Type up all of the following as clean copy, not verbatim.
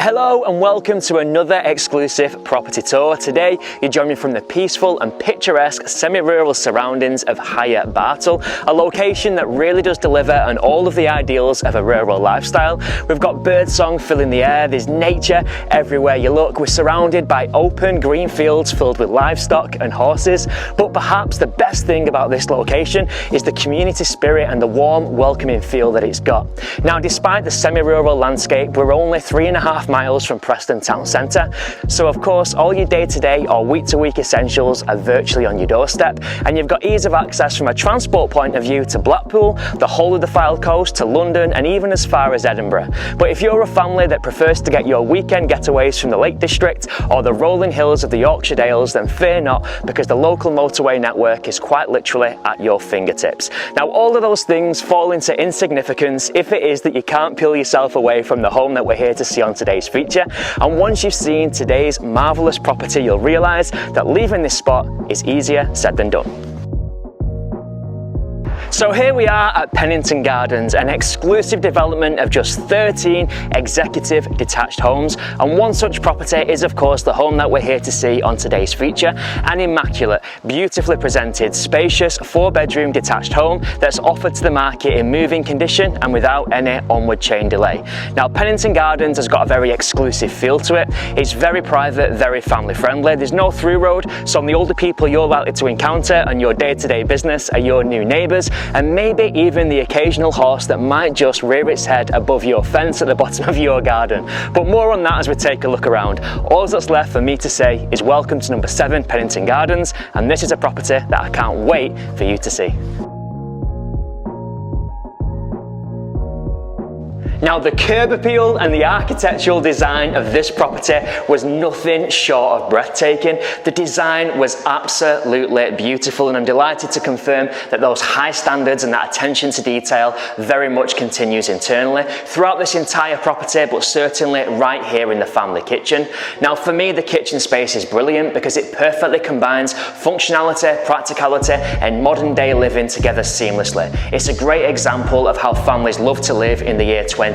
Hello and welcome to another exclusive property tour. Today you join me from the peaceful and picturesque semi-rural surroundings of Higher Bartle, a location that really does deliver on all of the ideals of a rural lifestyle. We've got birdsong filling the air, there's nature everywhere you look, we're surrounded by open green fields filled with livestock and horses, but perhaps the best thing about this location is the community spirit and the warm, welcoming feel that it's got. Now, despite the semi-rural landscape, we're only 3.5 miles from Preston town centre, so of course all your day-to-day or week-to-week essentials are virtually on your doorstep, and you've got ease of access from a transport point of view to Blackpool, the whole of the Fylde coast, to London, and even as far as Edinburgh. But if you're a family that prefers to get your weekend getaways from the Lake District or the rolling hills of the Yorkshire Dales, then fear not, because the local motorway network is quite literally at your fingertips. Now, all of those things fall into insignificance if it is that you can't peel yourself away from the home that we're here to see on today's feature, and once you've seen today's marvellous property, you'll realise that leaving this spot is easier said than done. So here we are at Pennington Gardens, an exclusive development of just 13 executive detached homes, and one such property is of course the home that we're here to see on today's feature, an immaculate, beautifully presented, spacious 4-bedroom detached home that's offered to the market in moving condition and without any onward chain delay. Now, Pennington Gardens has got a very exclusive feel to it. It's very private, very family friendly, there's no through road, so the older people you're likely to encounter on your day-to-day business are your new neighbours, and maybe even the occasional horse that might just rear its head above your fence at the bottom of your garden. But more on that as we take a look around. All that's left for me to say is welcome to number 7 Pennington Gardens, and this is a property that I can't wait for you to see. Now, the curb appeal and the architectural design of this property was nothing short of breathtaking. The design was absolutely beautiful, and I'm delighted to confirm that those high standards and that attention to detail very much continues internally throughout this entire property, but certainly right here in the family kitchen. Now, for me, the kitchen space is brilliant because it perfectly combines functionality, practicality, and modern day living together seamlessly. It's a great example of how families love to live in the year 2022.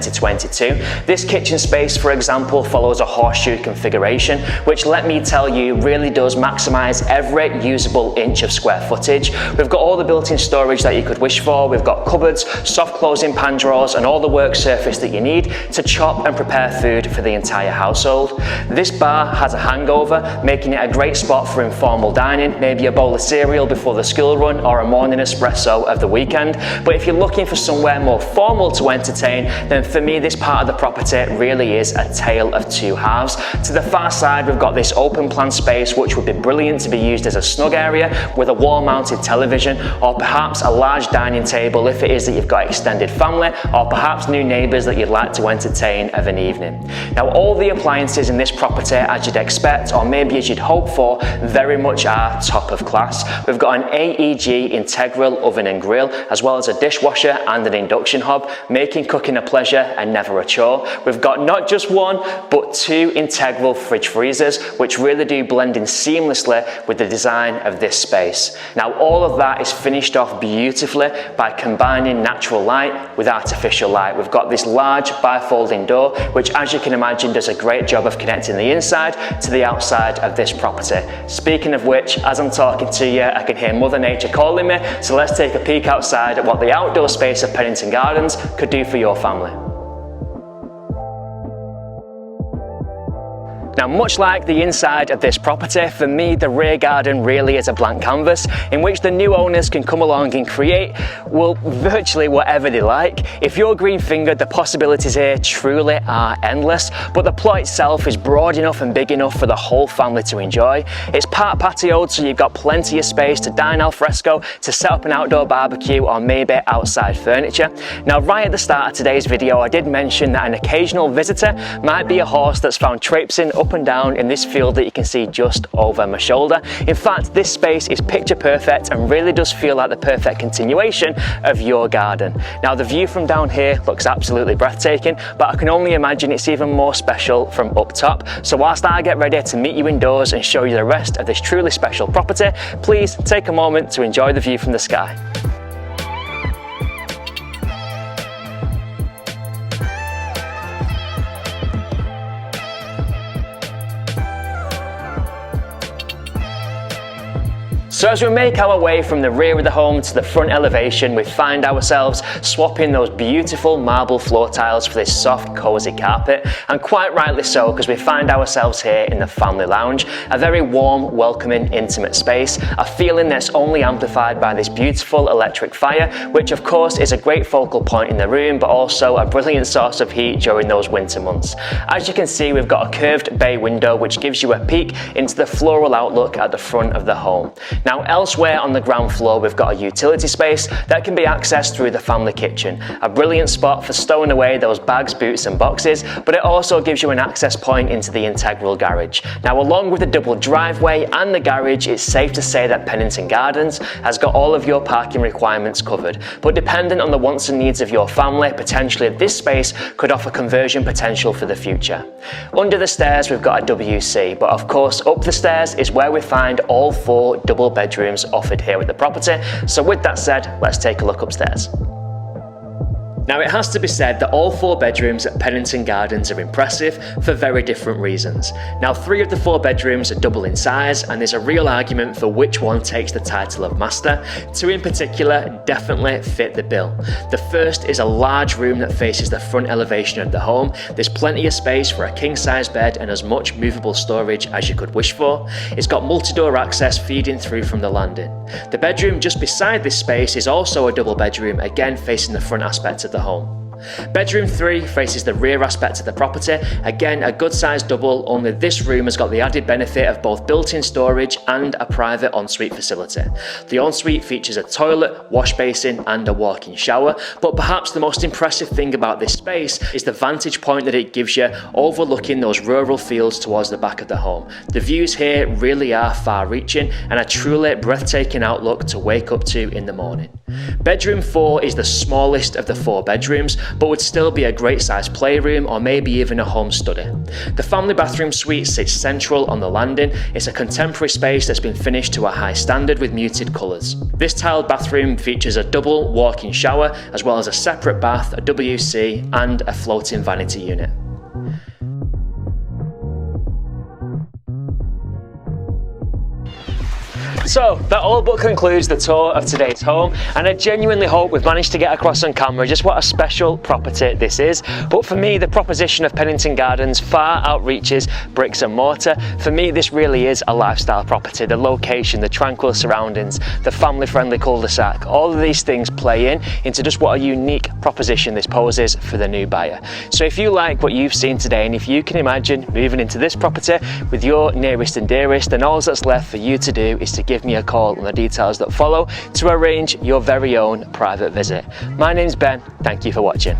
This kitchen space, for example, follows a horseshoe configuration, which, let me tell you, really does maximise every usable inch of square footage. We've got all the built-in storage that you could wish for. We've got cupboards, soft closing pan drawers, and all the work surface that you need to chop and prepare food for the entire household. This bar has a hangover, making it a great spot for informal dining, maybe a bowl of cereal before the school run or a morning espresso of the weekend. But if you're looking for somewhere more formal to entertain, then for me, this part of the property really is a tale of two halves. To the far side, we've got this open plan space, which would be brilliant to be used as a snug area with a wall-mounted television, or perhaps a large dining table if it is that you've got extended family, or perhaps new neighbours that you'd like to entertain of an evening. Now, all the appliances in this property, as you'd expect, or maybe as you'd hope for, very much are top of class. We've got an AEG integral oven and grill, as well as a dishwasher and an induction hob, making cooking a pleasure and never a chore. We've got not just one, but 2 integral fridge freezers, which really do blend in seamlessly with the design of this space. Now, all of that is finished off beautifully by combining natural light with artificial light. We've got this large bifolding door, which, as you can imagine, does a great job of connecting the inside to the outside of this property. Speaking of which, as I'm talking to you, I can hear Mother Nature calling me, so let's take a peek outside at what the outdoor space of Pennington Gardens could do for your family. Now, much like the inside of this property, for me the rear garden really is a blank canvas in which the new owners can come along and create, well, virtually whatever they like. If you're green-fingered, the possibilities here truly are endless, but the plot itself is broad enough and big enough for the whole family to enjoy. It's part patioed, so you've got plenty of space to dine al fresco, to set up an outdoor barbecue, or maybe outside furniture. Now, right at the start of today's video, I did mention that an occasional visitor might be a horse that's found traipsing up and down in this field that you can see just over my shoulder. In fact, this space is picture perfect and really does feel like the perfect continuation of your garden. Now, the view from down here looks absolutely breathtaking, but I can only imagine it's even more special from up top. So whilst I get ready to meet you indoors and show you the rest of this truly special property, please take a moment to enjoy the view from the sky. So as we make our way from the rear of the home to the front elevation, we find ourselves swapping those beautiful marble floor tiles for this soft, cosy carpet, and quite rightly so, because we find ourselves here in the family lounge, a very warm, welcoming, intimate space, a feeling that's only amplified by this beautiful electric fire, which of course is a great focal point in the room, but also a brilliant source of heat during those winter months. As you can see, we've got a curved bay window which gives you a peek into the floral outlook at the front of the home. Now elsewhere on the ground floor, we've got a utility space that can be accessed through the family kitchen, a brilliant spot for stowing away those bags, boots and boxes, but it also gives you an access point into the integral garage. Now along with the double driveway and the garage, it's safe to say that Pennington Gardens has got all of your parking requirements covered, but dependent on the wants and needs of your family, potentially this space could offer conversion potential for the future. Under the stairs we've got a WC, but of course up the stairs is where we find all 4 double bedrooms offered here at the property. So with that said, let's take a look upstairs. Now it has to be said that all 4 bedrooms at Pennington Gardens are impressive for very different reasons. Now 3 of the 4 bedrooms are double in size, and there's a real argument for which one takes the title of master. 2 in particular definitely fit the bill. The first is a large room that faces the front elevation of the home. There's plenty of space for a king size bed and as much movable storage as you could wish for. It's got multi-door access feeding through from the landing. The bedroom just beside this space is also a double bedroom, again facing the front aspect of the home. Bedroom 3 faces the rear aspect of the property, again a good sized double, only this room has got the added benefit of both built-in storage and a private ensuite facility. The ensuite features a toilet, wash basin and a walk-in shower, but perhaps the most impressive thing about this space is the vantage point that it gives you overlooking those rural fields towards the back of the home. The views here really are far-reaching and a truly breathtaking outlook to wake up to in the morning. Bedroom 4 is the smallest of the 4 bedrooms, but would still be a great sized playroom or maybe even a home study. The family bathroom suite sits central on the landing. It's a contemporary space that's been finished to a high standard with muted colours. This tiled bathroom features a double walk-in shower as well as a separate bath, a WC and a floating vanity unit. So that all but concludes the tour of today's home, and I genuinely hope we've managed to get across on camera just what a special property this is. But for me, the proposition of Pennington Gardens far outreaches bricks and mortar. For me, this really is a lifestyle property. The location, the tranquil surroundings, the family-friendly cul-de-sac, all of these things play into just what a unique proposition this poses for the new buyer. So if you like what you've seen today, and if you can imagine moving into this property with your nearest and dearest, then all that's left for you to do is to give me a call on the details that follow to arrange your very own private visit. My name's Ben, thank you for watching.